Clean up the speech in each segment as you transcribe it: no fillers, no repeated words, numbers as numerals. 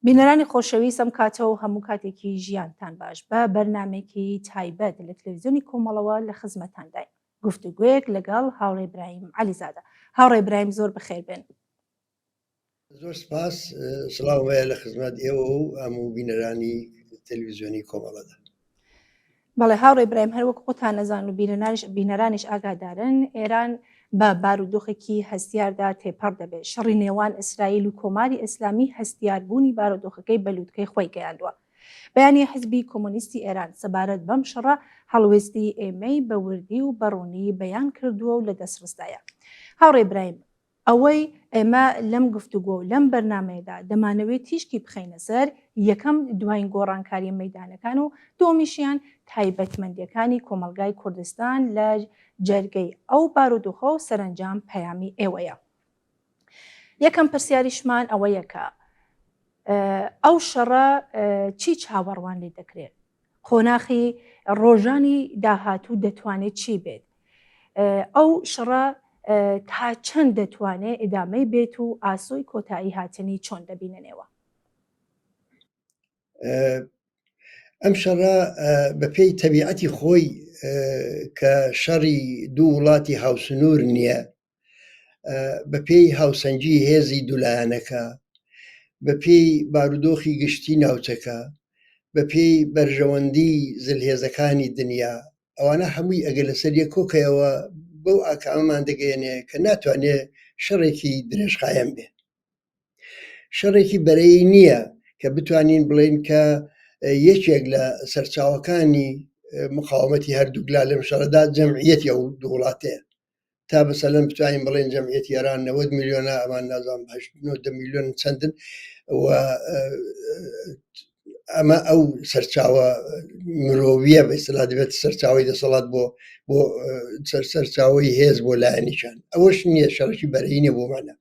بینەرانی خۆشەویستم کاتەوە هەموو کاتێکی ژیانتان باش بە بەرنامێکی تایبەت لە تەلەڤیزیۆنی کۆمەڵەوە لە خزمەتانداین. گفتوگویەک لەگەڵ هاوڕێی برایم عەلیزادە. هاوڕێی برایم زۆر بەخێربێن. زۆر سپاس، سڵاومەیە لە خزمەت ئێوە و هەموو بینەرانی تەلەڤیزیۆنی کۆمەڵەدا. بەڵێ هاوڕێی برایم هەروەک خۆتان نەزان و بینەرانیش ئاگادارن، ئێران بە بارودۆخێکی هەستیاردا تێپەڕ دەبێت. شەڕی نێوان ئیسرائیل و کۆماری ئیسلامی هەستیاربوونی بارودۆخەکەی بەلووتکەی خۆی گەیاندووە. بەیانی حیزبی کۆمۆنیستی ئێران سەبارەت بەم شەڕە هەڵوێستی ئێمەی بە وردی و بەڕوونی بەیان کردووە و لە دەستڕستایە. هاوڕێی برایم، ئەوەی ئێمە لەم گفتوگۆ و لەم بەرنامەیەدا دەمانەوێت تیشکی بخەینە سەر یەکەم دوایین گۆڕانکاری مەیدانەکان و دومیشیان تایبەتمەندیەکانی کۆمەلگای کوردستان لە جەرگەی ئەو بارودۆخە و سەرنجام پەیامی ئێوەیە. یەکەم پرسیاریشمان ئەوەیە کە ئەو شەڕە چی چاوەڕوان لێ دەکرێت؟ خۆناخی ڕۆژانی داهاتوو دەتوانێت چی بێت؟ ئەو شەڕە تا چەند دەتوانێت ئیدامەی بێت و ئاسۆی کۆتایی هاتنی چۆن دەبینێنەوە؟ ئەم شەڕە بەپێی تەبیعەتی خۆی کە شەڕی دوو وڵاتی هاوسنوور نییە، بەپێی هاوسەنگی هێزی دوولایەنەکە، بەپێی بارودۆخی گشتی ناوچەکە، بەپێی بەرژەوەندی زلهێزەکانی دنیا، ئەوانە هەمووی ئەگەر لەسەر یەکۆکەوە بەو ئاکامەمان دەگەێنێ کە ناتوانێت شەڕێکی درێژخایەن بێ. شەڕێکی بەرەی نییە کە بتوانین بڵێن کە یەکێک لە سەرچاوەکانی مقاومەتی هەردووگلا لەم شەڕەدا جەمعیەتی ئەو دوو وڵاتەیە. تا بەسەلەن بتوانین بڵێن جەمعیەتی ئێران 90 میلیۆنە، ئەمان نازانم 8 میلیۆن چەندن، و ئەمە ئەو سەرچاوە مرۆڤیە بە ئیستیلا دەبێت سەرچاوی دەسەڵات بۆ سەرچاوی هێز بۆ لایەنیشان. ئەوەش نییە، شەڕێکی بەرەی نییە بۆمانە.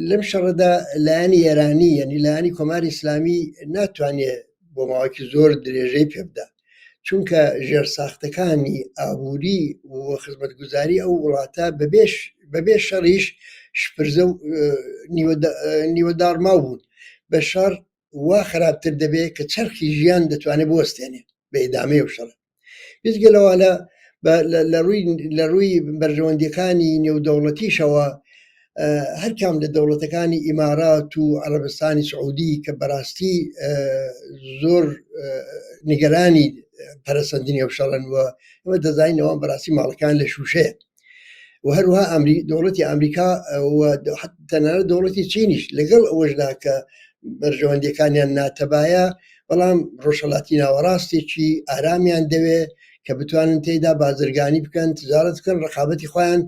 لەم شەڕەدا لایەنی ئێرانی، یعنی لایەنی کۆماری ئیسلامی ناتوانێت بۆ ماوەیەکی زۆر درێژەی پێبدا، چونکە ژێرساختەکانی ئابووری و خزمەتگوزاری ئەو وڵاتە بەبێ شەڕیش شپرزە و نیوەدارماو بوون. بە شەڕ وا خراپتر دەبێت کە چەرخی ژیان دەتوانێت بوەستێنێ بە ئیدامەی ئەو شەڕە. بێجگەلەوە لە ڕووی بەرژەوەندیەکانی نێودەوڵەتیشەوە هەرکام لە دەوڵەتەکانی ئیمارات و عەرەبستانی سعودی کە بەڕاستی زۆر نیگەرانی پەرەسەندنی ئەو شەڕن و ئەمە دەزانینەوە بەڕاستی ماڵەکان لە شوشەیە، و هەروەها دەوڵەتی ئەمریکا و تەنانەت دەوڵەتی چینیش لەگەڵ ئەوەشدا کە بەرژەوەندیەکانیان ناتەبایە، بەڵام ڕۆژهەڵاتی ناوەڕاستێکی ئارامیان دەوێت کە بتوانن تێیدا بازرگانی بکەن، تجارەت بکەن، ڕقابەتی خۆیان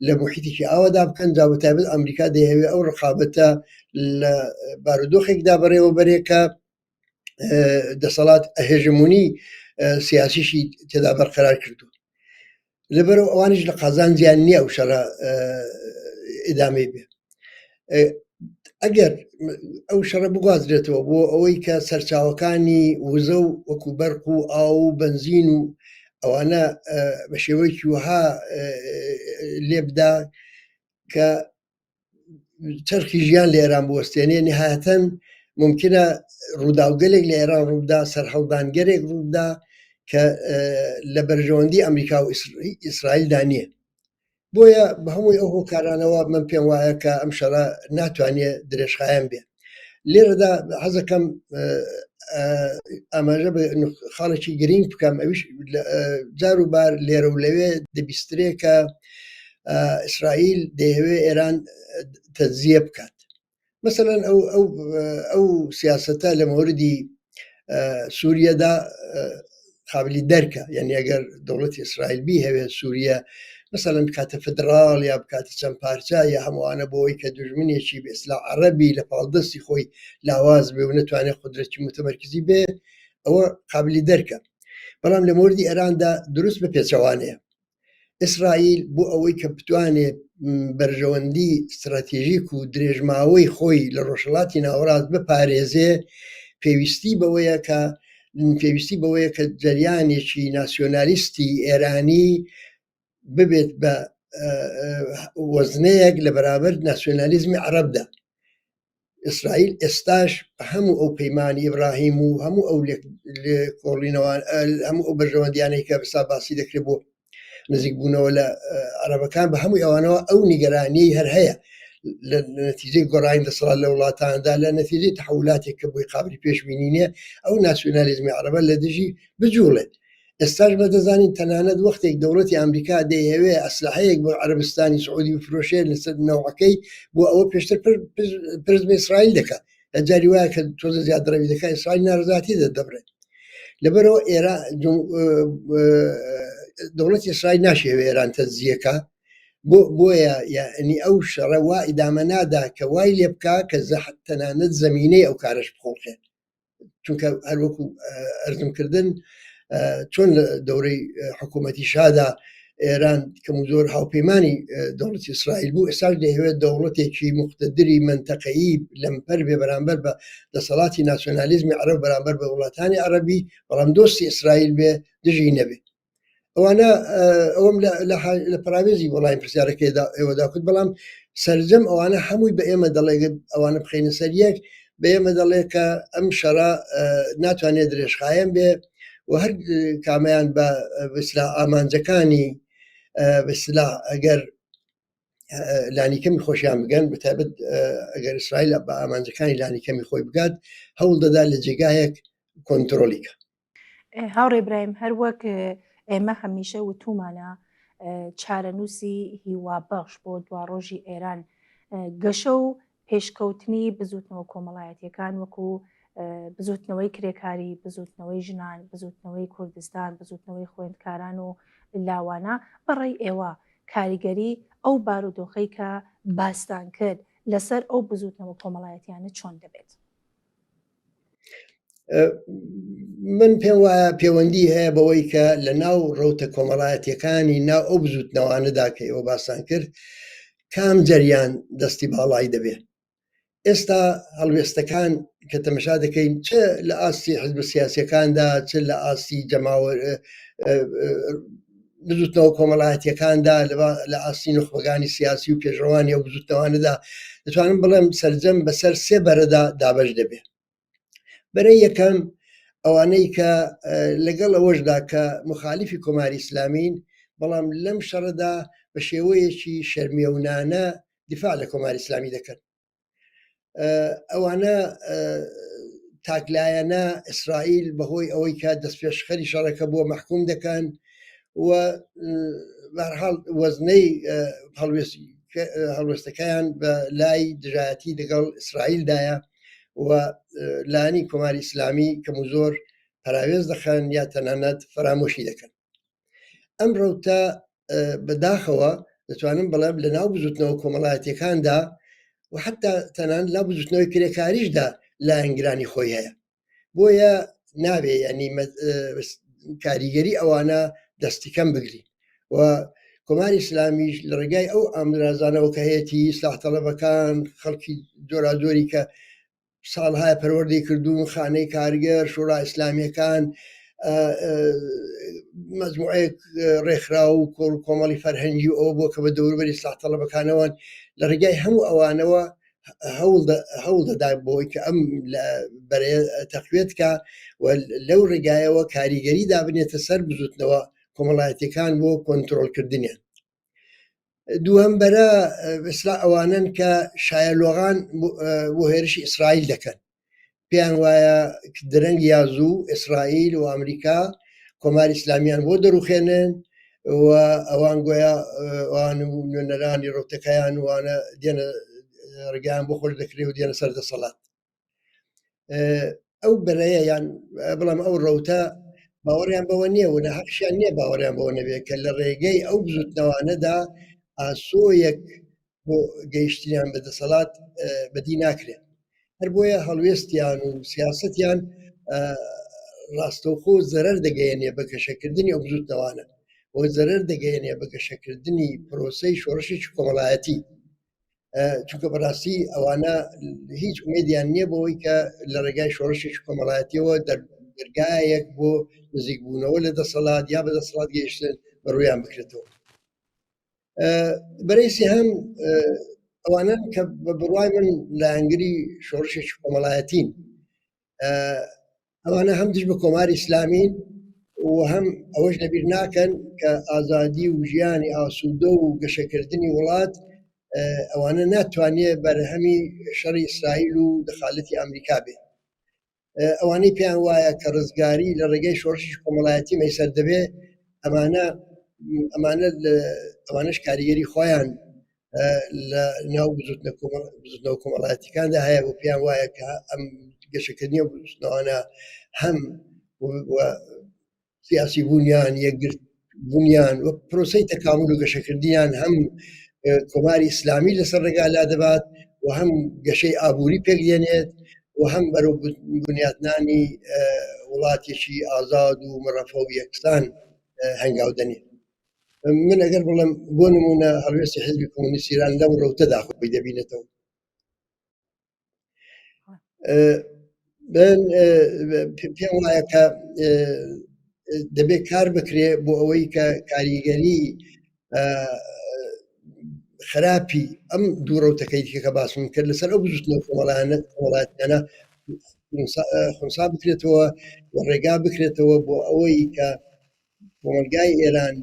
لە محیطێکی ئاوادا بکەن. جا بەتایبەت ئەمریکا دەیەوێت ئەو ڕقابەتە لە بارودۆخێکدا بەڕێوەبەرێکە دەسەڵات هێژمونی سیاسیشی تێدا بەرقەرار کردو. لەبەرەوە ئەوانش لە قازان زیان نییە ئەو شەڕە ئیدامەی بێ. ئەگەر ئەو شەڕە بگوازرێتەوە بۆ ئەوەی کە سەرچاوەکانی وزە و وەکو بەرق و ئاو و بنزین و ئەوانە بە شێوەیەکی وها لێبدا کە چەرخی ژیان لە ئێران بوەستێنێ، نهایەتەن ممکنە ڕووداوگەلێک لە ئێران ڕووبدا، سەرهەڵدانگەرێک ڕووبدا کە لە بەرژەوەندی ئەمریکا و ئیسرائیلدا نییە. بۆیە بە هەمووی ئەو هۆکارانەوە من پێم وایە کە ئەم شەڕە ناتوانێت درێژخایەن بێ. لێرەدا حەزەکەم ئاماژە بە خاڵێکی گرنگ بکەم، ئەویش جار و بار لێرە و لەوێ دەبیسترێت کە ئیسرائیل دەیەوێت ئێران تەجزیە بکات. مەسەلەن ئەو سیاسەتە لە مۆردی سووریەدا قابلی دەرکە، یعنی ئەگەر دەوڵەتی ئیسرائیل بیهەوێت سووریە مەسەلەن بکاتە فدراڵ یا بکاتە چەند پارچە یا هەمووانە بۆەوەی کە دوژمنێکی بە ئیسلاح عەرەبی لە پاڵدەستی خۆی لاواز بێ و نەتوانێت قودرەتی متمەرکزی بێ، ئەوە قابلی دەرکە. بەڵام لە مۆردی ئێراندا دروست بە پێچەوانەیە. ئیسرائیل بۆ ئەوەی کە بتوانێت بەرژەوەندی استراتێژیک و درێژماوەی خۆی لە ڕۆژهەڵاتی ناوەڕاست بپارێزێ، پێویستی بەوەیە کە جەریانێکی ناسیۆنالیستی ئێرانی ببێت بە وەزنەیەک لە بەرابەر ناسیۆنالیزمی عەرەبدا. ئیسرائیل ئێستاش هەموو ئەو پەیمانی ئیبراهیم و هەموو ئەو کۆڵینەوان هەموو ئەو بەرژەوەندیانەی کە بەسا باسی دەکرێت بۆ نزیک بوونەوە لە عەرەبەکان بە هەمووی ئەوانەوە ئەو نیگەرانی هەر هەیە لە نەتیجەی گۆڕانی دەسەڵات لە وڵاتاندا لە نەتیجەی تەحولاتێک کە بۆی قابلی پێشبینینیە ئەو ناسیۆنالیزمی عەرەبە لە دژی بجوڵێت. ئێستاش بەدەزانین تەنانەت وەختێک دەوڵەتی ئەمریکا دەیەوێ ئەسلحەیەک بۆ عەرەبستانی سعودی بفرۆشێت لەسەر نەوەکەی بۆ ئەوە پێشتر پرز بە ئیسرائیل دەکات لە جاری وایە کە تۆزە زیادڕەوی دەکات ئیسرائیل ناڕەزاتی دەدەبرێت لەبەرەوە ئێران دەوڵەتی ئیسرائیل ناشێوێ ئێران تەجزیەکە بۆیە یعنی ئەو شەڕە وا ئیدامە نادا کە وای لێ بکا کە تەنانەت زەمینەی ئەو کارش بخۆڵخێ چونکە هەروەکو ئەرزمکردن چۆن لە دەورەی حکوومەتی شادا ئێران کەم زۆر هاوپەیمانی دەوڵەتی ئیسرائیل بوو ئێستاش دەیەوێت دەوڵەتێکی مقتدری منتەقەیی لەمپەر بێ بەرامبەر بە دەسەڵاتی ناسیۆنالیزمی عەرەب بەرامبەر بە وڵاتانی عەرەبی بەڵام دۆستی ئیسرائیل بێ دژی نەبێ ئەوانە ئەوم لە پراوێزی وەڵامی پرسیارەکەی ئێوەدا کرد بەڵام سەرجەم ئەوانە هەمووی بە ئێمە دەڵێ ئەوانە بخینە سەر یەک بە ئێمە دەڵێ کە ئەم شەڕە ناتوانێت درێژخایەن بێ و هەر کامیان بە ئامانجەکانی بەسلا ئەگەر لانیکەمی خۆشیان بگەن بەتابەت ئەگەر ئیسرائیل بە ئامانجەکانی لانیکەمی خۆی بگات هەوڵ دەدا لە جێگایەک کۆنتترۆلیکە. هاوڕێ برایم هەر وەک ئێمە هەمیشە وتومانە چارەنووسی هیوابەخش بۆ دواڕۆژی ئێران گەشە و پێشکەوتنی بزوتنەوە کۆمەڵایەتیەکان وەکو بزوتنەوەی کرێکاری بزوتنەوەی ژنان بزوتنەوەی کوردستان بزوتنەوەی خوێندکاران و لاوانە بەڕێی ئێوە کاریگەری ئەو بارودۆخەی کە باستان کرد لەسەر ئەو بزوتنەوە کۆمەڵایەتیانە چۆن دەبێت؟ من پێم وایە پەیوەندی هەیە بەوەی کە لە ناو ڕەوتە کۆمەڵایەتیەکانی ناو ئەو بزوتنەوانەدا کە ئێوە باسان کرد کام جەریان دەستی باڵای دەبێت. ئێستا هەڵوێستەکان کە تەمەشا دەکەین چ لە ئاستی حزب سیاسیەکاندا چ لە ئاستی جەماوە بزوتنەوە کۆمەڵایەتیەکاندا لە ئاستی نخبەکانی سیاسی و پێشڕەوانی ئەو بزوتنەوانەدا دەتوانم بڵێم سەرجەم بەسەر سێ بەرەدا دابەش دەبێت. بەرەی یەکەم ئەوانەی کە لەگەڵ ئەوەشدا کە مخالیفی کۆماری ئیسلامین بەڵام لەم شەڕەدا بە شێوەیەکی شەرمیەونانە دیفاع لە کۆماری ئیسلامی دەکەن. ئەوانە تاکلایەنە ئیسرائیل بەهۆی ئەوەی کە دەستپێشخەری شەڕەکە بۆ مەحکوم دەکەن و بەرحاڵ وەزنەی هەڵوێستەکەیان بە لای دژایەتی لەگەڵ ئیسرائیلدایە و لانی کۆماری ئیسلامی کەم و زۆر پراوێز دەخەن یا تەنانەت فەرامۆشی دەکەن. ئەم ڕەوتە بەداخەوە دەتوانم بڵێم لە ناو بزوتنەوە کۆمەڵایەتیەکاندا و حتا تەنان لا بزوتنەوەی کرێکاریشدا لایەنگرانی خۆی هەیە بۆیە نابێ ینی کاریگەری ئەوانە دەستیکەم بگرین و کۆماری ئیسلامیش لە ڕێگای ئەو ئامرازانەوە کە هەیەی ئیسلاح تەڵەبەکان خەڵکی جۆرا-جۆری کە ساڵهای پەروەردەی کردوون خانەی کارگەر شورا ئیسلامیەکان مەجموعەیەک ڕێکخرا و کۆمەڵی فەرهەنگی ئەوە بۆ کە بە دەوروبەری ئیسلاح تەڵەبەکانەوەن لە ڕێگای هەموو ئەوانەوە هەوڵ دەدا بۆی کە ئەم بەرەیە تەقوێتکە و لەو ڕێگایەوە کاریگەری دابنێتە سەر بزوتنەوە کۆمەڵایەتیەکان بۆ کۆنتترۆلکردنیان. دووەمبەرە ئیسلا ئەوانن کە شایەلۆغان بۆ هێرشی ئیسرائیل دەکەن پێیان وایە درەنگ یازوو ئیسرائیل و ئەمریکا کۆماری ئیسلامیان بۆ دەروخێنن و ئەوان گویا ئەوان نوێنەرانی ڕۆتەکەیان وانە دێنە ڕگەیان بۆ خۆش دەکرێت و دێنە سەر دەسەڵات. ئەو بەرەیە یان بڵام ئەو ڕەوتە باوەڕیان بەوە نییە و لە حەقشیان نییە باوەڕیان بەوە نەبێت کە لە ڕێگەی ئەو بزوتنەوانەدا ئاسۆیەک بۆ گەیشتیان بە دەسەڵات بەدی ناکرێت. هەر بۆیە هەڵوێستیان و سیاسەتیان ڕاستەوخۆ زەرەر دەگەیەنێ بە گەشەکردنی ئەو بزوتنەوانە و زەرەر دەگەیەنێ بە گەشەکردنی پرۆسەی شۆڕشێکی کۆمەڵایەتی چونکە بەڕاستی ئەوانە هیچ ئومێدیان نییە بەوەی کە لە ڕێگای شۆڕشێکی کۆمەڵایەتیەوە دەرگایەک بۆ نزیکبوونەوە لە دەسەڵات یا بە دەسەڵات گەیشتن بە ڕوویان بکرێتەوە. بەرەی سێهەم ئەوانن کە بە بڕوای من لە ئەنگری شۆڕشێکی کۆمەڵایەتین ئەوانە هەم دژ بە کۆماری ئیسلامین و هەم ئەوەش لەبیر ناکەن کە ئازادی و ژیانی ئاسوودە و گەشەکردنی وڵات ئەوانە ناتوانێت بەرهەمی شەڕی ئیسرائیل و دەخالەتی ئەمریکا بێ ئەوانەی پێیان وایە کە ڕزگاری لە ڕێگەی شۆڕشی کۆمەڵایەتی مەیسەر دەبێ ئەمانەش کاریگەری خۆیان لە ناو بزوتنەوە کۆمەڵایەتیەکاندا هەیە بۆ پێیان وایە کە ئەم گەشەکردنی و بزوتنەوەانە هەم سیاسی بوونیان یەکگرت بوونیان و پرۆسەی تەکامل و گەشەکردیان هەم کۆماری ئیسلامی لەسەر ڕێگالا دەبات و هەم گەشەی ئابووری پێکدێنێت و هەم بەرەو بنیاتنانی وڵاتێکی ئازاد و مەڕەفە و یەکسان هەنگاو دەنێت من ئەگەر بڵم بۆ نمونە هەڵوێستی حزبی کۆمونیستی ایران لەم ڕەوتەدا خۆی دەبینێتەوە پێم وایە کە دەبێت کار بکرێ بۆ ئەوەی کە کاریگەری خراپی ئەم دوو ڕەوتەکەی کە باسم کرد لەسەر ئەو بزوتنەوە کۆمەڵایەتیانە خونسا بکرێتەوە و ڕێگا بکرێتەوە بۆ ئەوەی کە کۆمەلگای ئێران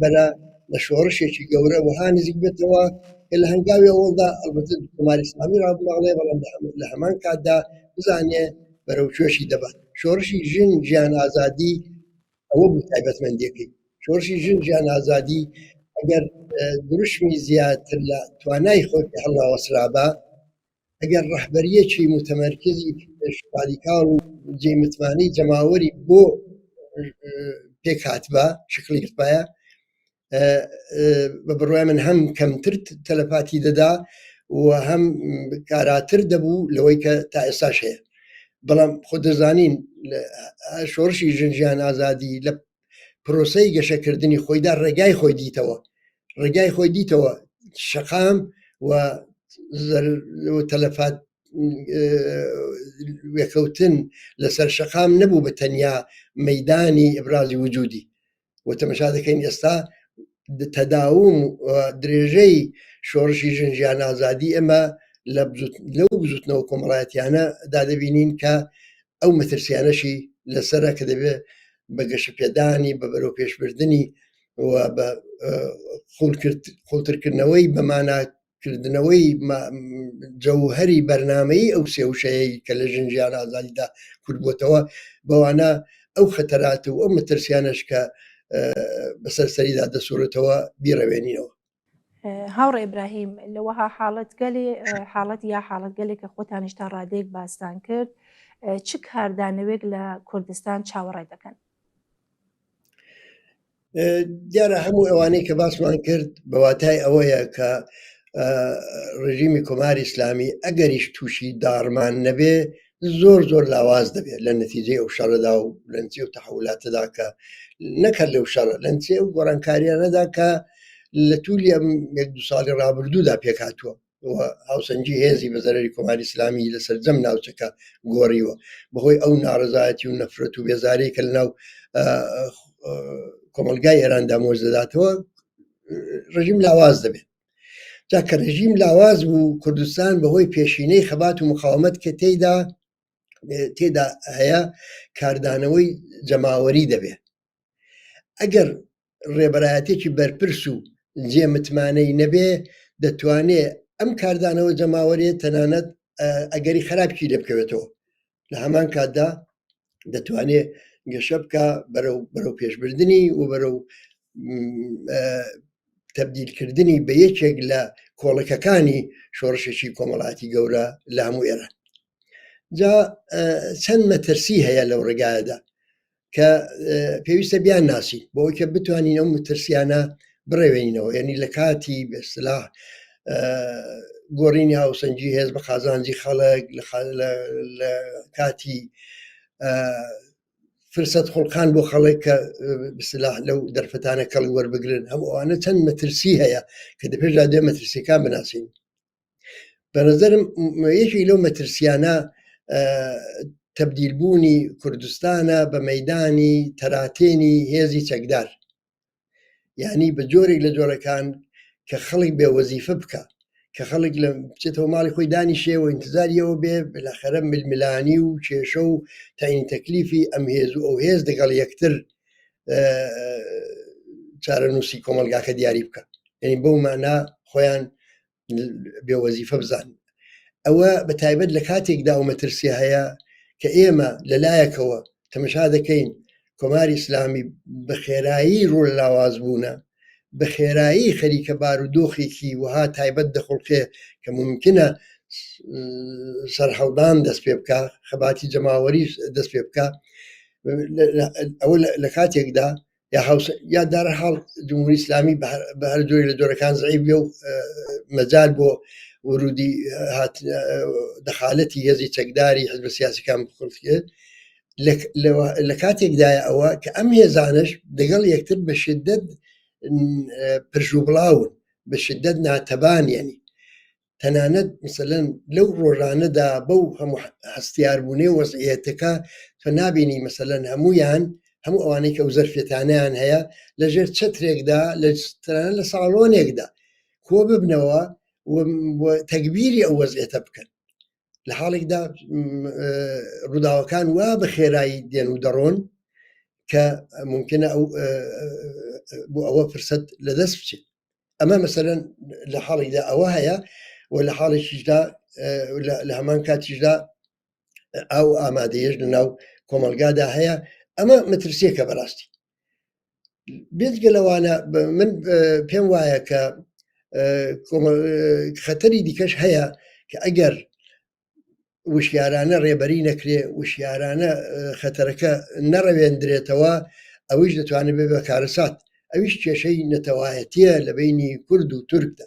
بەرە لە شۆڕشێکی گەورە وها نزیک بێتەوە کە لە هەنگاوی ئەوڵدا ئەلبەتە کۆماری ئیسلامی ڕابڵاغڵێ بەڵام لە هەمان کاتدا بزانێ بەرەو کوێشی دەبات شۆڕشی ژن ژیان ئازادی ئەوە بوو تایبەتمەندیەکەی شۆڕشی ژن ژیان ئازادی ئەگەر دروشمی زیاتر لە توانای خۆی هەڵاوەسرابە ئەگەر ڕەحبەریەکی متەمەرکزی شپالیکاڵ و جێمتمانی جەماوەری بۆ پێک هاتبە شکلی گرتبایە بە بڕوای من هەم کەمتر تەلەپاتی دەدا و هەم کاراتر دەبوو لەوەی کە تا ئێستاش هەیە بەڵام خۆ دەزانین شۆڕشی ژنجیان ئازادی لە پرۆسەی گەشەکردنی خۆیدا ڕێگای خۆی دیتەوە شەقام و تەلەفات وێکەوتن لەسەر شەقام نەبوو بە تەنیا مەیدانی ئەبرازی وجودی و تەمەشا دەکەین ئێستا تەداوم درێژەی شۆڕشی ژنجیان ئازادی ئەمە لەو بزوتنەوە کۆمەڵایەتیانە دادەبینین کە ئەو مەترسیانەشی لەسرە کە دەبێت بە گەشە پێدانی بە بەرەو پێشبردننی و بە خۆڵترکردنەوەی بەماناکردنەوەی جەوهەری بەرنامەی ئەو سێوشەیە کە لە ژنجیان ئازادیدا کوردبووتەوە بەوانە ئەو خەتەرات و ئەو مەترسیانش کە بەسەرسەریدا دەسوورێتەوە بیڕەوێنینەوە هاوڕێ ئیبراهیم لەوەها حاڵەت یا حاڵەت گەلێکە خۆتانیش تا ڕادەیەک باستان کرد چ کاردانەوێک لە کوردستان چاوەڕێ دەکەن دیارە هەموو ئەوانەی کە باسمان کرد بەواتای ئەوەیە کە ڕژیمی کۆماری ئیسلامی ئەگەریش تووشی داڕمان نەبێ زۆر لاواز دەبێت لە نەتیجەی ئەو شەڕەدا و لەنجێ و تەحولاتەدا کە نەکرد لەو شەڕە لەنجێ و گۆڕانکاریانەدا کە لە توولی ئەم 1-2 ساڵی ڕابردوودا پێکهاتووە هاوسەنگی هێزی بەزەرری کۆماری ئیسلامی لەسەر جەم ناوچەکە گۆڕیوە بەهۆی ئەو ناڕزایەتی و نەفرەت و بێزارەی کە لەناو کۆمەلگای ئێراندا مۆز دەداتەوە ڕژیم لاواز دەبێت جا کە ڕژیم لاواز بوو کوردستان بەهۆی پێشینەی خەبات و مقاومەت کە تێدا هەیە کاردانەوەی جەماوەری دەبێت ئەگەر ڕێبەرایەتێکی بەرپرس و جێمتمانەی نەبێ دەتوانێت ئەم کاردانەوە جەماوەرێت تەنانەت ئەگەری خراپکی لێ بکەوێتەوە لە هەمان کاتدا دەتوانێت گەشە بکە بەرەو پێشبردننی و بەرەو تەبدیلکردنی بە یەکێک لە کۆڵەکەکانی شۆڕشێکی کۆمەڵاتی گەورە لە هەموو ئێران جا چەند مەترسی هەیە لەو ڕێگایەدا کە پێویستە بیان ناسی بۆ ئەوەی کە بتوانین ئەو مەترسیانە بڕێوێنینەوە یعنی لە کاتی بەسلاح گۆڕینی هاوسەنگی هێز بە قازانجی خەڵک لە کاتی فرسەت خوڵقان بۆ خەڵک کە بسلاح لەو دەرفەتانە کەڵ وەربگرن هەموو ئەوانە چەند مەترسی هەیە کە دەپێشدا دوێ مەترسیەکان بناسیین بە نەزەرم یەکی لەو مەترسیانە تەبدیلبوونی کوردستانە بە مەیدانی تەراتێنی هێزی چەکدار یعنی بە جۆرێک لە جۆرەکان کە خەڵک بێ وەزیفە بکە کە خەڵک لە بچێتەوە ماڵی خۆی دانیشێەوە ئینتزاریەوە بێ بەلاخەرە ململانی و کێشە و تاین تەکلیفی ئەم هێز و ئەو هێز دەگەڵ یەکتر چارەنووسی کۆمەلگاکە دیاری بکە، یعنی بەو مانا خۆیان بێوەزیفە بزان. ئەوە بە تایبەت لە کاتێکدا ئەو مەترسی هەیە کە ئێمە لەلایەکەوە تەمەشا دەکەین کۆماری ئیسلامی بە خێرایی ڕوو لە لاواز بوونە، بە خێرایی خەریکە بارودۆخێکی وها تایبەت دەخڵقێ کە ممکنە سەرهەڵدان دەست پێ بکە، خەباتی جەماوەری دەست پێ بکە، ئەوە لە کاتێکدا یا دارەحاڵ جمهوری ئیسلامی بە هەر جۆری لە جۆرەکان زعیب بێ و مەجال بۆ ورودی دەخالەتی هێزی چەکداری حزب سیاسیەکان بخڵکێت لە کاتێکدایە ئەوە کە ئەم هێزانش دەگەڵ یەکتر بە شدت پرژوبڵاون، بە شدت ناتەبانیانی تەنانەت مثلەن لەو ڕۆژانەدا بەو هەموو هەستیاربوونێ وەزعیەتەکە تۆ نابینی مثلەن هەموو ئەوانەی کە ئەو زەرفێتانیان هەیە لەژێر چەترێکدا لە ساڵۆنێکدا کۆ ببنەوە تەکبیری ئەو وەزعیەتە بکەن، لە حاڵێکدا ڕووداوەکان وا بە خێرایی دێن و دەڕۆن کە ممکنە بۆ ئەوە فرسەت لەدەست بچێت. ئەمە مەسەلەن لە حاڵێکدا ئەوە هەیە و لە حاڵێکیشدا لە هەمان کاتیشدا ئەو ئامادەیەش لەناو کۆمەلگادا هەیە. ئەمە مەترسیەکە بەڕاستی بێجگە لەوانە من پێم وایە کە خەتەری دیکەش هەیە کە ئەگەر وشیارانە ڕێبەری نەکرێ، وشیارانە خەتەرەکە نەڕەوێندرێتەوە، ئەویش دەتوانێت بێ بە کارەسات. ئەویش کێشەی نەتەوایەتیە لە بینی کورد و تورکدا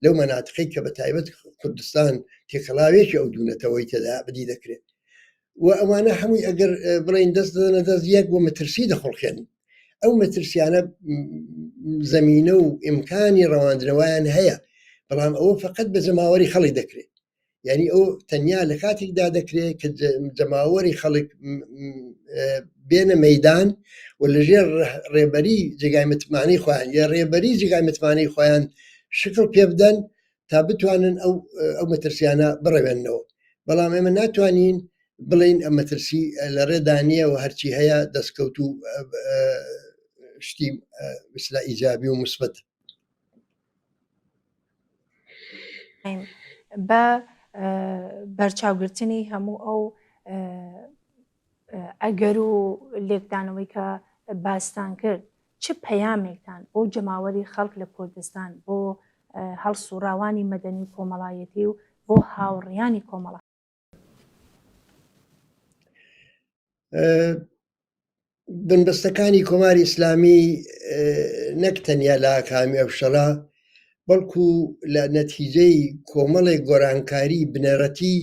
لەو مەناتقەی کە بە تایبەت کوردستان تێکەڵاوێکی ئەو دوونەتەوەی تێدا بدی دەکرێت و ئەوانە هەمووی ئەگەر بڵین دەست دەدەنە دەست یەک بۆ مەترسی دەخۆڵخێن. ئەو مەترسیانە زەمینە و ئیمکانی ڕەواندنەوەیان هەیە، بەڵام ئەوە فقط بە جەماوەری خەڵک دەکرێت، یعنی ئەو تەنیا لە کاتێکدا دەکرێت کە جەماوەری خەڵک بێنە مەیدان و لەژێر ڕێبەری جێگای متمانەی خۆیان یا ڕێبەری جێگای متمانەی خۆیان شکل پێ بدەن تا بتوانن ئەو مەترسیانە بڕەوێنەوە. بەڵام ئێمە ناتوانین بڵین ئەم مەترسی لە ڕێدا نییە و هەرچی هەیە دەستکەوت و شتی مثلا ئیجابی و مثبت. بە بەرچاوگرتنی هەموو ئەو ئەگەر و لێکدانەوەی کە باستان کرد، چه پەیامێکتان بۆ جەماوەری خەڵک لە کوردستان، بۆ هەڵسوڕاوانی مەدەنی و کۆمەڵایەتی و بۆ هاوڕێیانی کۆمەڵە؟ بنبەستەکانی کۆماری ئیسلامی نەک تەنیا لە کامی ئەوشەڵا، بەڵکو لە نەتیجەی کۆمەڵێک گۆرانکاری بنەڕەتی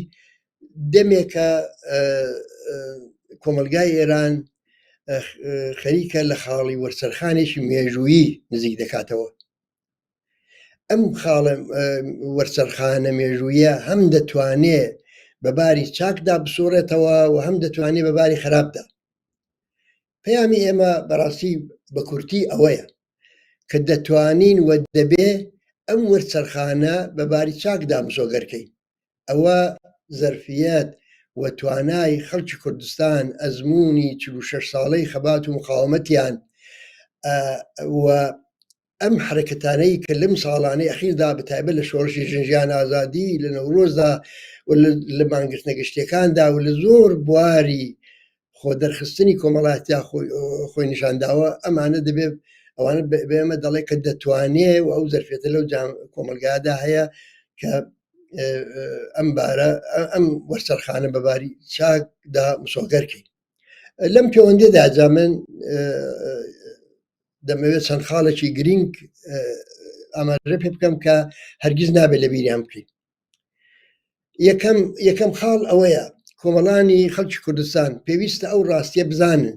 دەمێکە کۆمەلگای ئێران خەریکە لە خاڵی وەرسەرخانێکی مێژوویی نزیک دەکاتەوە. ئەم خاڵە وەرسەرخانە مێژوویە هەم دەتوانێت بەباری چاکدا بسوڕێتەوە و هەم دەتوانێت بەباری خراپدا. پەیامی ئێمە بەڕاستی بە کورتی ئەوەیە کە دەتوانین و دەبێ ئەم وەرسەرخانە بەباری چاکدا مسۆگەرکەین. ئەوە زەرفیەت و توانای خەڵکی کوردستان ئەزمموی 46 ساڵەی خەبات و مقاومەتیان و ئەم حرەکەتانەی کە لەم ساڵانەی ئەخیردا بەتایبەت لە شۆڕشی ژنجیان ئازادی لە نەورۆزدا و لە مانگرتنە گشتەکاندا و لە زۆر بواری خۆ دەرخستنی کۆمەڵاتیا خۆی نیشانداوە، ئەمانە دەبێت ئەوانە بێمە دەڵێ کە دەتوانێت و ئەو زەرفێتە لەو کۆمەلگادا هەیە کە ئەم بارە ئەم وەرسەرخانە بەباری چاکدا مسۆگەرکەین. لەم پەیوەندیدا جا من دەمەوێت چەند خاڵێکی گرنگ ئاماژە پێ بکەم کە هەرگیز نابێت لە بیریان بکەین. یەکەم خاڵ ئەوەیە کۆمەڵانی خەڵکی کوردستان پێویستە ئەو ڕاستیە بزانن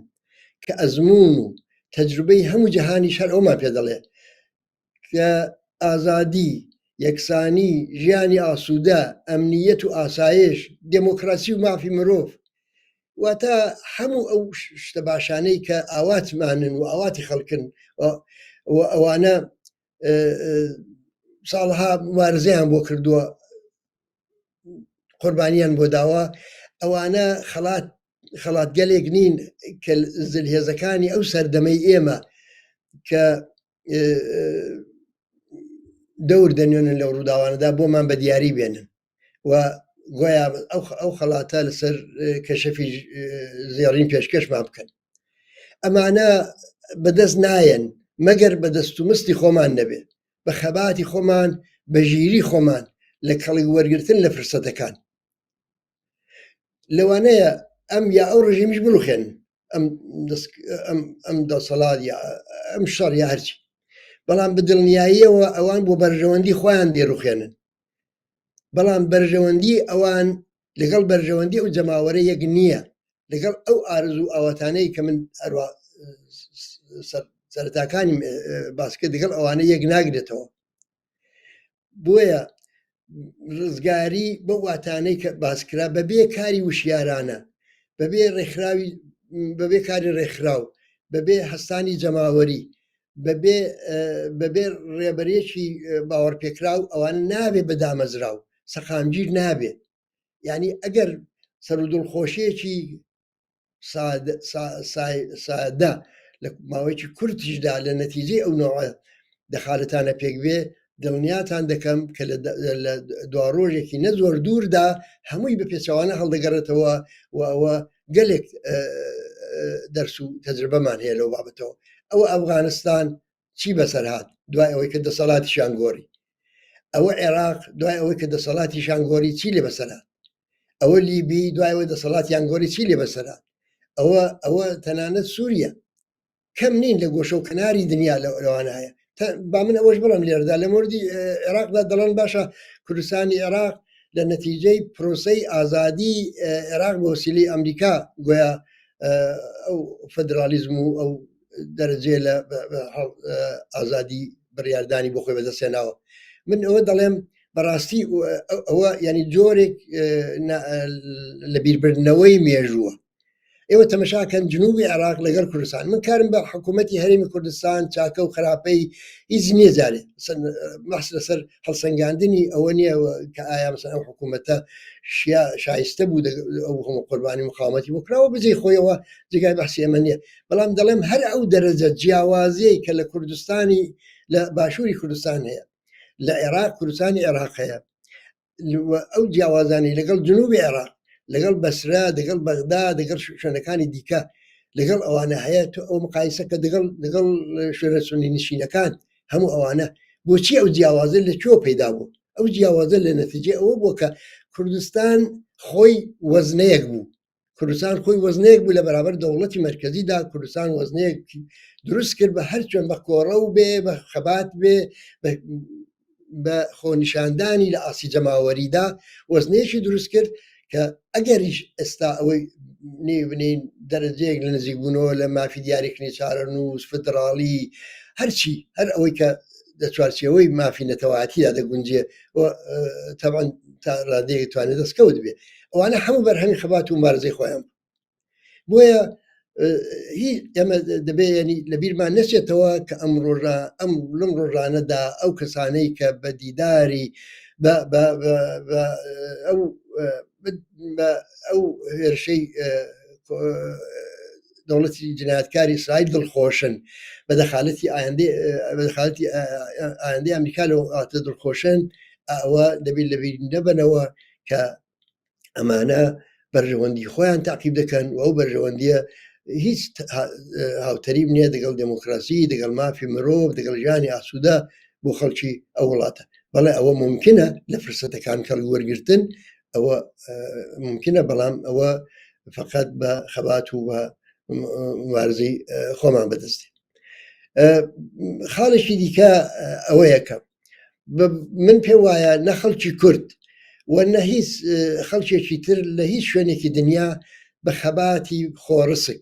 کە ئەزمون و تەجروبەی هەموو جەهانی شەر ئەومان پێ دەڵێ کە ئازادی، یەکسانی، ژیانی ئاسوودە، ئەمنیەت و ئاسایش، دموکراسی و مافی مرۆڤ، واتە هەموو ئەو شتە باشانەی کە ئاواتمانن و ئاواتی خەڵکن و ئەوانە ساڵها مبارزەیان بۆ کردووە قوربانیان بۆ داوە ئەوانە خەڵاتگەلێک نین کە زلهێزەکانی ئەو سەردەمەی ئێمە کە دەور دەنوێنن لەو ڕووداوانەدا بۆمان بە دیاری بێنن و گویا ئەو خەڵاتە لەسەر کەشەفی زێڕین پێشکەشمان بکەن. ئەمانە بەدەست نایەن مەگەر بە دەستومستی خۆمان نەبێ، بە خەباتی خۆمان، بە ژیری خۆمان لە کەڵی وەرگرتن لە فرسەتەکان. لەوانەیە ئەم یا ئەو ڕژیمیش بڕوخێن ئەم دەسەڵات ئەم شەڕ یا هەرچی، بەڵام بدڵنیاییەوە ئەوان بۆ بەرژەوەندی خۆیان دێڕوخێنن. بەڵام بەرژەوەندی ئەوان لەگەڵ بەرژەوەندی ئەو جەماوەرە یەک نییە، لەگەڵ ئەو ئارزوو ئاواتانەی کە من سەرەتاکانی باسکە لەگەڵ ئەوانە یەک ناگرێتەوە. بۆیە ڕزگاری بە واتانەی کە باسکرا بەبێ کاری وشیارانە، بەبێ کاری ڕێکخراو، بەبێ هەستانی جەماوەری، بەبێ ڕێبەرێکی باوەڕپێکراو ئەوان نابێ بەدامەزراو سەقامگیر نابێ. یعنی ئەگەر سەر و دڵخۆشیەکی سادە لە ماوەیەکی کورتیشدا لە نەتیجەی ئەو نوعە دەخالتانە پێک بێ، دڵنیاتان دەکەم کە لە دوا ڕۆژێکی نەزۆر دووردا هەمووی بە پێچەوانە هەڵدەگەڕێتەوە و ئەوە گەلێک دەرس و تەجربەمان هەیە لەو بابەتەوە. ئەوە ئەفغانستان چی بەسەرهات دوای ئەوەی کە دەسەڵاتیشان گۆڕی، ئەوە عێراق دوای ئەوەی کە دەسەڵاتیشان گۆڕی چی لێ بەسەرات، ئەوە لیبی دوای ئەوەی دەسەڵاتیان گۆڕی چی لێ بەسەرات، ئەوە تەنانەت سووریا کەم نین لە گۆشە و کناری دنیا لەوانە هەیە. با من ئەوەش بڵم لێرەدا لە موردی عێراقدا دەڵێن باشە کوردستانی عێراق لە نەتیجەی پرۆسەی ئازادی عێراق بە وسیلەی ئەمریکا گویا ئەو فەدرالیزم و ئەو دەرەجێ لە ئازادی بڕیاردانی بۆ خۆی بەدەستێناوە. من ئەوە دەڵێم بەڕاستی ئەوە ینی جۆرێک لە بیربردنەوەی مێژووە. ئێوە تەمەشاکەن جنوبی عێراق لەگەڵ کوردستان، من کارم بە حکوومەتی هەرێمی کوردستان چاکە و خراپەی هیچ نییە جارێ مەحس لەسەر هەڵسەنگاندنی ئەوە نییە کە ئایا مەسەن ئەو حکوومەتە شایستە بوو ئەو هەموو قوربانی مقاومەتی بۆ کراوە بجێ خۆیەوە جگای بەحسی ئەمە نییە. بەڵام دەڵێم هەر ئەو دەرەجە جیاوازەی کە لە کوردستانی لە باشووری کوردستان هەیە، لە عێراق کوردستانی عێراق هەیە، ئەو جیاوازانی لەگەڵ جنوبی عێراق، لەگەڵ بەسرا، لەگەڵ بەغدا، لەگەڵ شوێنەکانی دیکە لەگەڵ ئەوانە هەیە ئەو مقایسەکە لەگەڵ شوێنە سونی نشینەکان هەموو ئەوانە بۆچی ئەو جیاوازە لە کوێ پەیدا بوو؟ ئەو جیاوازە لە نەتیجە ئەوە بووە کە کوردستان خۆی وەزنەیەک بوو، کوردستان خۆی وەزنەیەک بوو لە بەرابەر دەوڵەتی مەرکەزیدا. کوردستان وەزنەیەک دروست کرد بە هەر چۆن بە کۆڕە و بێ، بە خەبات بێ، بە خۆنیشاندانی لە ئاسی جەماوەریدا وەزنەیەکی دروست کرد کە ئەگەریش ئێستا ئەوەی نێبنین دەرەجەیەک لە نزیکبوونەوە لە مافی دیاریکردنی چارەنووس فدراڵی هەرچی هەر ئەوەی کە لە چوارچێەوەی مافی نەتەواەتیدا دەگونجێ تەبەن تا ڕادەیەک توانێت دەستکەوت بێ، ئەوانە هەموو بەرهەمی خەبات و مبارزەی خۆیان. بۆیە هیچ ئەمە دەبێ ینی لە بیرمان نەچێتەوە کە لەم ڕۆژانەدا ئەو کەسانەی کە بە دیداری ئەو هێرشەی دەوڵەتی جنایەتکاری ئیسرائیل دڵخۆشن، بە دەخالەتی ئایندەی ئەمریکا لەو ئاتە دڵخۆشن، ئەوە دەبێت لە بیر نەبنەوە کە ئەمانە بەرژەوەندی خۆیان تاقیب دەکەن و ئەو بەرژەوەندیە هیچ هاوتەریب نییە دەگەڵ دموکراسی، دەگەڵ مافی مرۆڤ، دەگەڵ ژیانی ئاسوودە بۆ خەڵکی ئەو وڵاتە. بەڵێ ئەوە ممکنە لە فرسەتەکان کەڵی وەرگرتن، ئەوە ممکنە، بەڵام ئەوە فقط بە خەبات و بە مبارزەی خۆمان بەدەستێ. خاڵێکی دیکە ئەوە یەکەم، من پێ وایە نە خەڵکی کورد و نە هیچ خەڵکێکی تر لە هیچ شوێنێکی دنیا بە خەباتی خۆڕسک،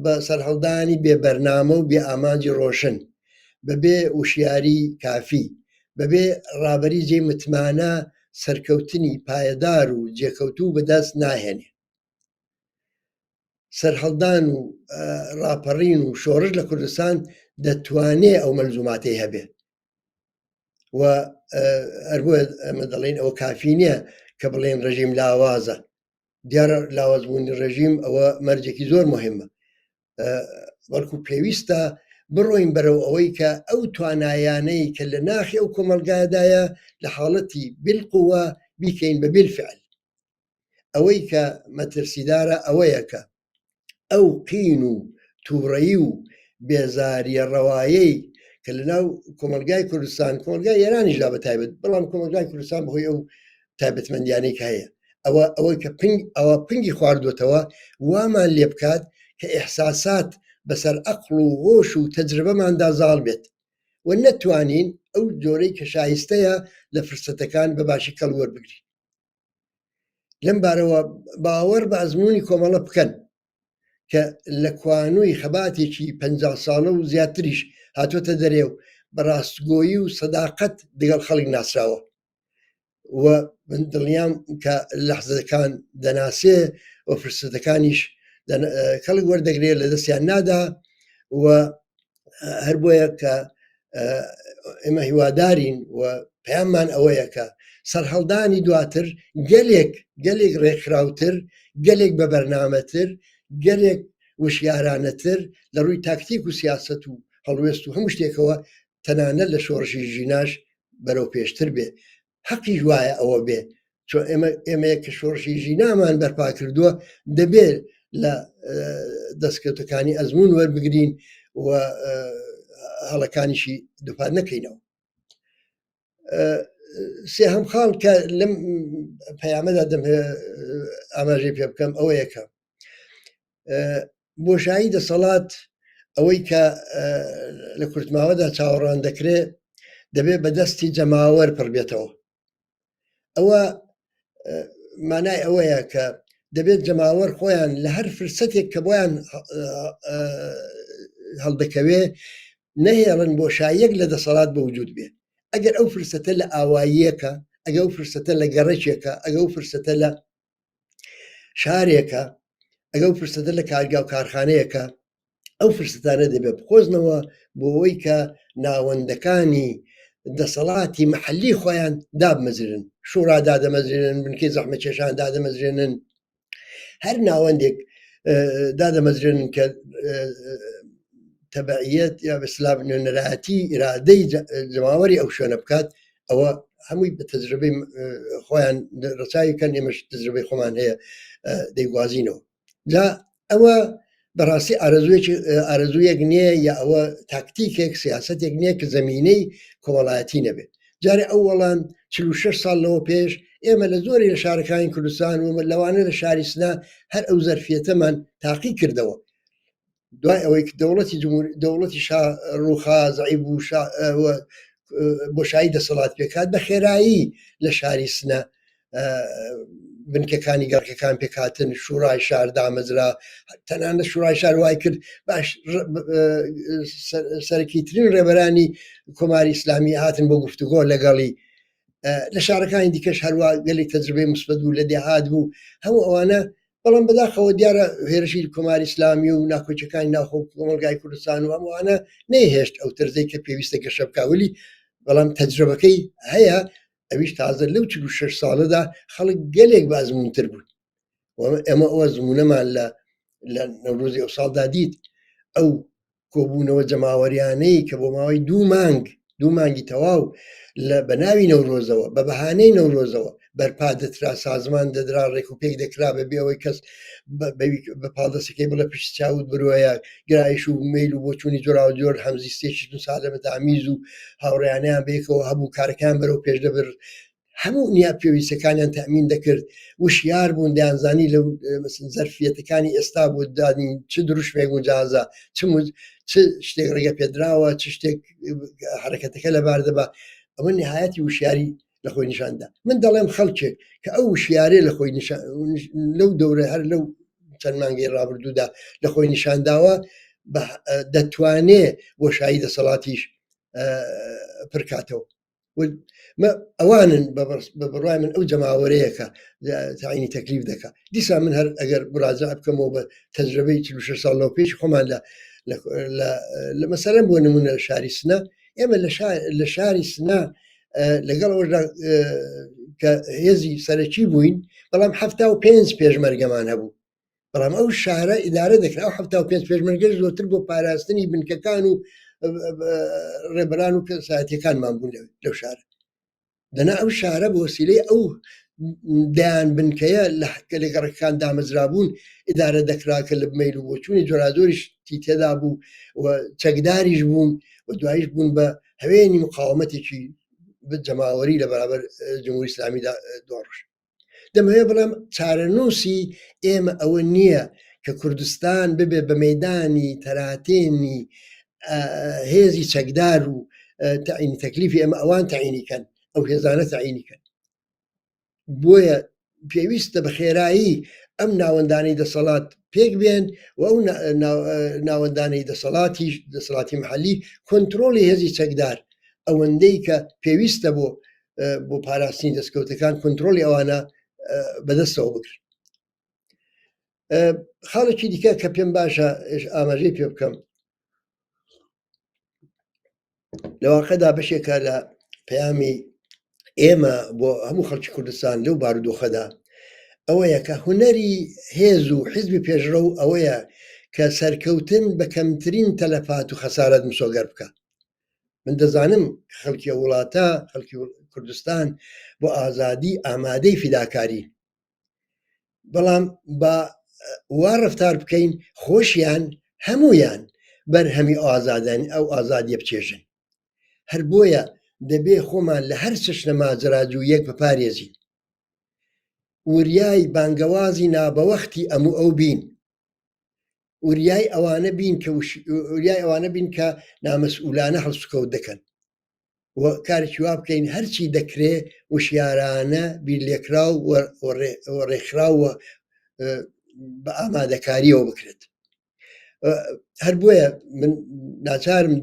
بە سەرهەڵدانی بێ بەرنامە و بێ ئامانجی ڕۆشن، بەبێ وشیاری کافی، بەبێ ڕابەری جێ متمانە سەرکەوتنی پایەدار و جێکەوتوو بەدەست ناهێنێ. سەرهەڵدان و ڕاپەڕین و شۆڕش لە کوردستان دەتوانێت ئەو مەلزوماتەی هەبێ، و هەربووە ئەمە دەڵێن ئەوە کافی نییە کە بڵێن ڕژیم لاوازە دیارە لاوازبوونی ڕژیم ئەوە مەرجێکی زۆر مهمە بەڵکو پێویستە بڕۆین بەرەو ئەوەی کە ئەو توانایانەی کە لە ناخی ئەو کۆمەلگادایە لە حاڵەتی بالقووە بیکەین بە بالفعل ئەوەی کە مەترسیدارە ئەوەیە کە ئەو قین و تووڕەیی و بێزاریە ڕەوایەی کە لەناو کۆمەلگای کوردستان کۆمەلگای ئێرانی ژا بە تایبەت بەڵام کۆمەلگای کوردستان بەهۆی ئەو تایبەتمەندیانەی کە هەیە ئەوەی کە ئەوە پنگی خواردوێتەوە وامان لێ بکات کە ئیحساسات بەسەر عەقڵ و هۆش و تەجربەماندا زاڵ بێت و نەتوانین ئەو جۆرەی کە شایستەیە لە فرسەتەکان بەباشی کەڵوەربگری لەم بارەوە باوەڕ بە ئەزمموی کۆمەڵە بکەن کە لە کوانووی خەباتێکی 50 ساڵە و زیاتریش هاتوۆتە دەرێ و بەڕاستگۆیی و سەداقەت دەگەڵ خەڵک ناسراوە و من دڵنیام کە لەحزەکان دەناسێ و فرسەتەکانیش خەڵک وەردەگرێت لە دەستیان نادا و هەر بۆیە کە ئێمە هیوادارین و پەیاممان ئەوەیە کە سەرهەڵدانی دواتر گەلێک ڕێکخراوتر گەلێک بە بەرنامەتر گەلێک وشیارانەتر لە ڕووی تاکتیک و سیاست و هەڵوێست و هەموو شتێکەوە تەنانەت لە شۆڕشی ژیناش بەرەو پێشتر بێ حەقی وایە ئەوە بێ چۆن ئێمە کە شۆڕشی ژینامان بەرپا کردووە دەبێت لە دەستکەوتەکانی ئەزمون وەربگرین و هەڵەکانیشی دووپات نەکەینەوە سێهەم خاڵ کە لەم پەیامەدا دەم ئاماژەی پێ بکەم ئەوە یەکە بۆشایی دەسەڵات ئەوەی کە لە کورتماوەدا چاوەڕوان دەکرێت دەبێت بەدەستی جەماوەر پڕ بێتەوە ئەوە مانای ئەوەیە کە دەبێت جەماوەر خۆیان لە هەر فرسەتێک کە بۆیان هەڵدەکەوێ نەهێڵن بۆشاییەک لە دەسەڵات بە وجود بێ ئەگەر ئەو فرسەتە لە ئاواییەکە ئەگە ئەو فرسەتە لە گەڕێکێکە ئەگە ئەو فرسەتە لە شارێکە ئەگە ئەو فرسەتە لە کارگا و کارخانەیەکە ئەو فرسەتانە دەبێت بخۆزنەوە بۆ ئەوەی کە ناوەندەکانی دەسەڵاتی محلی خۆیان دابمەزرن شوڕا دادەمەزرێنن بنکەی زەحمە کێشان دادەمەزرێنن هەر ناوەندێک دادەمەزرێنن کە تەبعیەت یا بەسلام نوێنەرایەتی ئیرادەی جەماوەری ئەو شوێنە بکات ئەوە هەمووی بە تەجربەی خۆیان ڕەچاویکەن ئێمەش تەجربەی خۆمان هەیە دەیگوازینەوە جا ئەوە بەڕاستی ئارەزوویەک نییە یا ئەوە تاکتیکێک سیاسەتێک نییە کە زەمینەی کۆمەڵایەتی نەبێت جارێ ئەو وەڵام 46 ساڵ لەوە پێش ئێمە لە زۆری لە شارەکانی کوردستان و لەوانە لە شاری سنا هەر ئەو زەرفیەتەمان تاقی کردەوە دوای ئەوەی دەوڵەتی ڕووخا زەعیب و بۆشایی دەسەڵات پێکات بە خێرایی لە شاری سنە بنکەکانی گەڕکەکان پێکاتن شوڕای شار دامەزرا تەنانە شوڕای شار وای کرد باش سەرکیترین ڕێبەرانی کۆماری ئیسلامی هاتن بۆ گفتوگۆ لەگەڵی لە شارەکانی دیکەش هەروە گەلێک تەجربەی مثبت بوو لە دێهات بوو هەموو ئەوانە بەڵام بەداخەوە دیارە هێرشی کۆماری ئیسلامی و ناکۆچەکانی ناخۆ کۆمەلگای کوردستان و هەمووانە نەیهێشت ئەو تەرزەی کە پێویستە گەشە بکاولی بەڵام تەجربەکەی هەیە ئەویش تازە لەو 46 ساڵەدا خەڵک گەلێک بازمونتر بوون ئێمە ئەوە زمونەمان لە نەورۆزی ئەو ساڵدا دیت ئەو کۆبوونەوە جەماوەریانەی کە بۆ ماوەی دوو مانگی تەواو لە بەناوی نەورۆزەوە بە بەهانەی نەورۆزەوە بەرپا دەترا سازمان دەدرا ڕێک و پێک دەکرا بەبێ ئەوەی کەس بە پاڵدەستەکەی بڵە پشت چاوت بروایە گرایش و میل و بۆچوونی جۆراوە جۆر هەمزیستێکی دو سالە بەتامیز و هاوڕێیانیان بێکەوە هەبوو کارەکان بەرەو پێش دەبر هەموو نیا پێویستەکانیان تەمین دەکرد وشیار بوون دەیانزانی لەو زەرفیەتەکانی ئێستا بۆ دادین چ دروشمێک و جازە چ شتێک ڕێگە پێدراوە چ شتێک حرەکەتەکە لەبار دەبا ئەوە نهایەتی وشیاری لە خۆی نیشاندا من دەڵێم خەڵکێک کە ئەو وشیارێ لە خۆی لەو دەورە هەر لەو چەند مانگەی ڕابردوودا لە خۆی نیشانداوە دەتوانێ بۆشایی دەسەڵاتیش پرکاتەوە ئەوانن بە بڕای من ئەو جەماوەرەیەکە تعینی تەکلیف دەکا دیسا من هەر ئەگەر براجع بکەمەوە بە تەجربەی 46 ساڵ لەو پێش خۆمان لە مەسەرەن بۆ نمونە لە شاری سنە ئێمە لە شاری سنا لەگەڵ کە هێزی سەرەکی بووین بەڵام 75 پێشمەرگەمان هەبوو بەڵام ئەو شارە ئیدارە دەکرا 75 پێشمەرگەش زۆرتر بۆ پاراستنی بنکەکان و ڕێبەران و ساعتیەکانمان بوون لەو شارە دەنا ئەو شارە بۆ وسیلەی ئەو دایان بنکەیە لە لەگەڕەکان دامەزرابوون ئیدارە دەکراکە لە بمەیل و بۆچوونی جۆرادۆریشتی تێدا بوو و چەکداریش بوون و دوایش بوون بە هەوێنی مقاومەتێکی جەماوەری لە بەرابەر جمهوری ئیسلامیدا دۆڕش دەمەوێت بەڵام چارەنووسی ئێمە ئەوە نییە کە کوردستان ببێ بە مەیدانی تەراتێنی هێزی چەکدار و تعینی تەکلیفی ئەمە ئەوان تعینیکەن ئەو هێزانە تعینیکەن بۆیە پێویستە بە خێرایی ئەم ناوەندانەی دەسەڵات پێک بێن و ئەو ناوەندانەی دەسەڵاتی محەلی کۆنتترۆلی هێزی چەکدار ئەوەندەی کە پێویستە بۆ پاراستنی دەستکەوتەکان کۆنتترۆلی ئەوانە بەدەستەوە بکرن خاڵێکی دیکە کە پێم باشە ئاماژەی پێ بکەم لەواقعدا بەشێکە لە پەیامی ئێمە بۆ هەموو خەڵکی کوردستان لەو بارودۆخەدا ئەوەیە کە هونەری هێز و حیزبی پێشڕە و ئەوەیە کە سەرکەوتن بە کەمترین تەلەفات و خەسارەت مسۆگەر بکە من دەزانم خەڵکی وڵاتە خەڵکی کوردستان بۆ ئازادی ئامادەی فیداکاری بەڵام بە وا ڕەفتار بکەین خۆشیان هەمویان بەرهەمی ئەو ئازادیە بچێژن هەر بۆیە دەبێ خۆمان لە هەر چش لە ماجراجوویەک بپارێزین وریای بانگەوازی نابەوەختی ئەموو ئەو بین وریای ئەوانە بین کە نامەسئولانە هەڵسوکەوت دەکەن و کارێکی وا بکەین هەرچی دەکرێ وشیارانە بیرلێکراو و ڕێکخراوە بە ئامادەکاریەوە بکرێت هەر بۆیە من ناچارم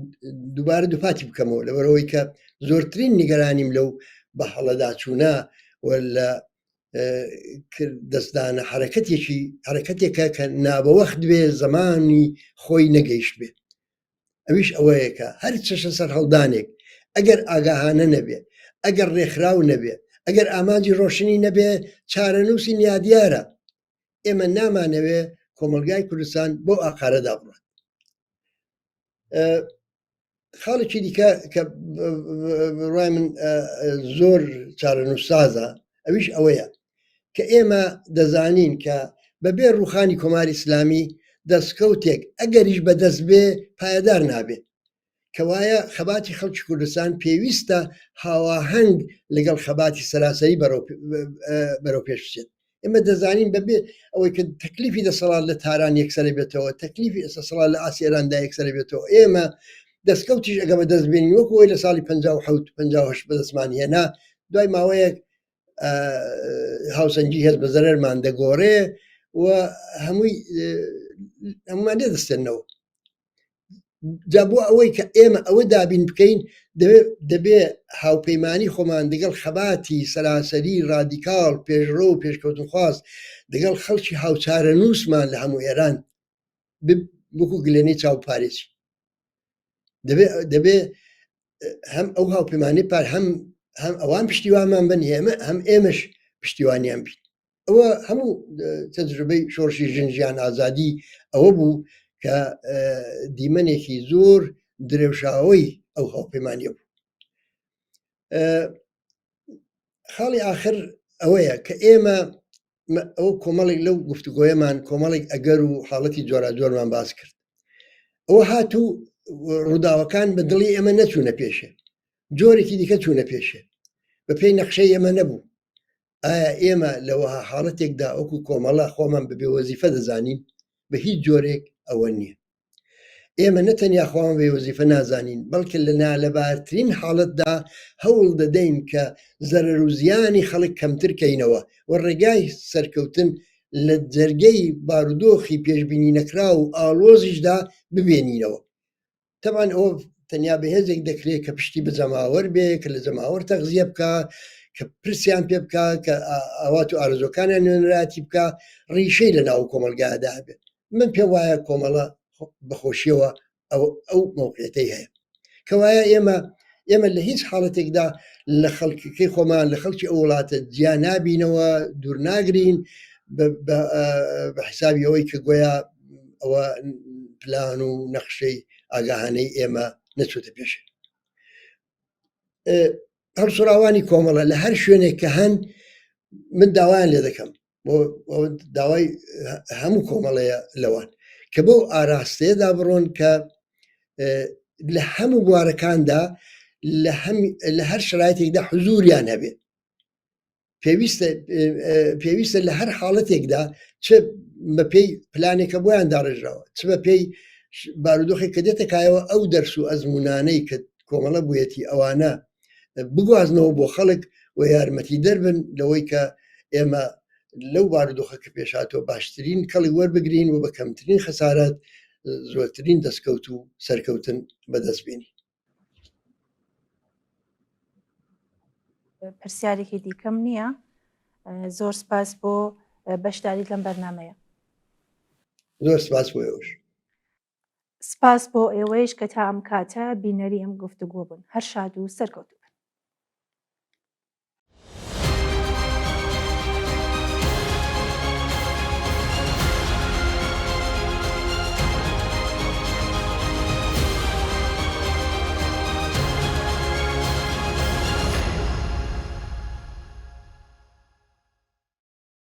دووبارە دووپاتی بکەمەوە لەبەرەوەی کە زۆرترین نیگەرانیم لەو بە هەڵەداچوونە و لە دەستدانە حرەکەتێکە کە نابەوەخت بێ زمانی خۆی نەگەیشت بێ ئەویش ئەوەیەکە هەر چەشە سەر هەڵدانێک ئەگەر ئاگاهانە نەبێ ئەگەر ڕێکخراو نەبێ ئەگەر ئامانجی ڕۆشنی نەبێ چارەنووسی نیادیارە ئێمە نامانەوێ کۆمەلگای کوردستان بۆ ئاقارەدا بڕات خاڵێکی دیکە کە ڕای من زۆر چارەنووسسازە ئەویش ئەوەیە کە ئێمە دەزانین کە بەبێ ڕوخانی کۆماری ئیسلامی دەستکەوتێک ئەگەریش بەدەست بێ پایەدار نابێت کەوایە خەباتی خەڵکی کوردستان پێویستە هاواهەنگ لەگەڵ خەباتی سەراسەری بەرەو پێش بچێت ئێمە دەزانین بەبێ ئەوەی کە تەکلیفی دەسەڵات لە تاران یەکسەرە بێتەوە تەکلیفی ئێسەسەڵات لە ئاسیێراندا یەکسەرە بێتەوە ئێمە دەستکەوتیش ئەگە بە دەستبێنین وەکەوەی لە ساڵی 1950 بەدەستمان هێنا دوای ماوەیەک هاوسەنگی هێز بە زەرەرمان دەگۆڕێ و هەمومان لێدەستێنەوە جا بۆ ئەوەی کە ئێمە ئەوە دابین بکەین دەبێ هاوپەیمانی خۆمان دەگەڵ خەباتی سەراسەری ڕادیکاڵ پێشڕۆ و پێشکەوتن خواست دەگەڵ خەڵکی هاوچارە نووسمان لە هەموو ئێران بکو گلێنەی چاوپارێزی دەبێ هەم ئەو هاوپەیمانی پار هەم ئەوان پشتیوانمان بن هەم ئێمەش پشتیوانیان بین ئەوە هەموو تەجروبەی شۆڕشی ژنجیان ئازادی ئەوە بوو کە دیمەنێکی زۆر درێژاوی ئەو هاوپەیمانیە بوو خاڵی آخر ئەوەیە کە ئێمە ئەو کۆمەڵێک لەو گفتوگۆیەمان کۆمەڵێک ئەگەر و حاڵەتی جۆرەجۆرمان باس کرد ئەوە هاتوو ڕووداوەکان بە دڵی ئێمە نەچوونە پێشێ جۆرێکی دیکە چوونە پێشێ بە پێی نەخشەی ئێمە نەبوو ئایا ئێمە لەوە حاڵەتێکدا ئەوکو کۆمەڵە خۆمان بەبێ وەزیفە دەزانین بە هیچ جۆرێک ئەوە نییە ئێمە نەتەنیا خۆمان بێ وەزیفە نازانین بەڵکە لە نالەبارترین حاڵەتدا هەوڵ دەدەین کە زەرەر و زیانی خەڵک کەمتر کەینەوە و ڕێگای سەرکەوتن لە جەرگەی بارودۆخی پێشبینی نەکرا و ئاڵۆزیشدا ببێنینەوە تەمان ئەوە تەنیا بەهێزێک دەکرێت کە پشتی بە جەماوەر بێ کە لە جەماوەر تەغزیە بکە کە پرسیان پێ بکە کە ئاوات و ئارزۆکانیان نوێنراتی بکە ڕیشەی لە ناو کۆمەلگادا بێت من پێ وایە کۆمەڵە بەخۆشیەوە ئەو موقعیتەی هەیە کەوایە ئێمە ئێمە لە هیچ حاڵەتێکدا لە خەڵکیەکەی خۆمان لە خەڵکی ئەو وڵاتە جیا نابینەوە دوور ناگرین بە حسابی ئەوەی کە گویا ئەوە پلان و نەخشەی ئاگاهانەی ئێمە نەچوتە پێش هەڵسوراوانی کۆمەڵە لە هەر شوێنێک کە هەن من داوایان لێ دەکەم داوای هەموو کۆمەڵەیە لەوان کە بەو ئاراستەیەدا بڕۆن کە لە هەموو بوارەکاندا لە هەر شرایەتێکدا حزوریان هەبێ پێویستە لە هەر حاڵەتێکدا چ بە پێی پلانێکە بۆیان داڕێژراوە چ بە پێی بارودۆخی کە دێتەکایەوە ئەو دەرس و ئەزمونانەی کە کۆمەڵە بوویەتی ئەوانە بگوازنەوە بۆ خەڵک و یارمەتی دەربن لەوەی کە ئێمە لەو بارودۆخە کە پێشاتەوە باشترین کەڵی وەربگرین و بە کەمترین خەسارەت زۆرترین دەستکەوت و سەرکەوتن بەدەستبێنی. پرسیارێکی دیکەم نییە. زۆر سپاس بۆ بەشداریت لەم بەرنامەیە. زۆر سپاس بۆ ئێوەش. سپاس بۆ ئێوەیش کە تا ئەم کاتە بینەری ئەم گفتوگۆ بوون. هەر شاد و سەرکەوتوو.